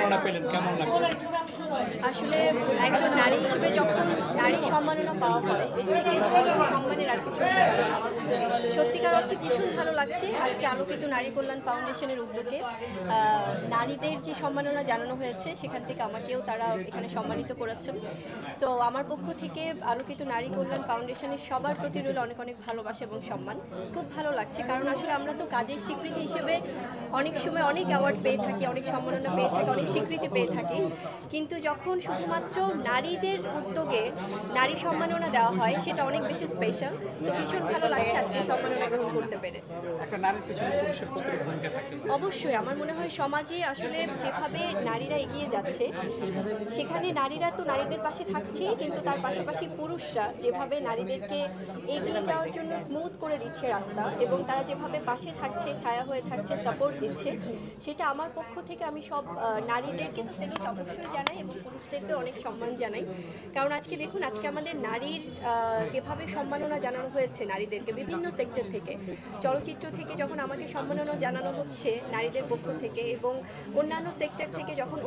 সম্মাননা পেলেন, কেমন লাগছে? আসলে একজন নারী হিসেবে যখন নারী সম্মাননা পাওয়া হয় এর থেকে বড় সম্মানের আর কিছু হতে পারে না। সত্যিকার অর্থে ভীষণ ভালো লাগছে আজকে আলোকিত নারী কল্যাণ ফাউন্ডেশনের উদ্যোগে নারীদের যে সম্মাননা জানানো হয়েছে সেখান থেকে আমাকেও তারা এখানে সম্মানিত করেছেন। সো আমার পক্ষ থেকে আলোকিত নারী কল্যাণ ফাউন্ডেশনের সবার প্রতি রইল অনেক অনেক ভালোবাসা এবং সম্মান। খুব ভালো লাগছে কারণ আসলে আমরা তো কাজের স্বীকৃতি হিসেবে অনেক সময় অনেক অ্যাওয়ার্ড পেয়ে থাকি, অনেক সম্মাননা পেয়ে থাকি, অনেক স্বীকৃতি পেয়ে থাকি, কিন্তু যখন শুধুমাত্র নারীদের উদ্যোগে নারী সম্মাননা দেওয়া হয় সেটা অনেক বেশি স্পেশাল। সো ভীষণ ভালো লাগছে আজকে সম্মাননা গ্রহণ করতে পেরে। একটা নারীর পিছনে পুরুষের কতটা ভূমিকা থাকে? অবশ্যই আমার মনে হয় সমাজে আসলে যেভাবে নারীরা এগিয়ে যাচ্ছে সেখানে নারীরা তো নারীদের পাশে থাকছেই, কিন্তু তার পাশাপাশি পুরুষরা যেভাবে নারীদেরকে এগিয়ে যাওয়ার জন্য স্মুথ করে দিচ্ছে রাস্তা এবং তারা যেভাবে পাশে থাকছে, ছায়া হয়ে থাকছে, সাপোর্ট দিচ্ছে, সেটা আমার পক্ষ থেকে আমি সব নারীদেরকে তো সেলুট অবশ্যই জানাই এবং পুরুষদেরকে অনেক সম্মান জানাই। কারণ আজকে দেখুন, আজকে আমাদের নারীর যেভাবে সম্মাননা জানানো হয়েছে নারীদেরকে বিভিন্ন সেক্টর থেকে, চলচ্চিত্র থেকে যখন আমাকে সম্মাননা জানানো হচ্ছে নারীদের পক্ষ থেকে এবং অন্যান্য সেক্টর থেকে যখন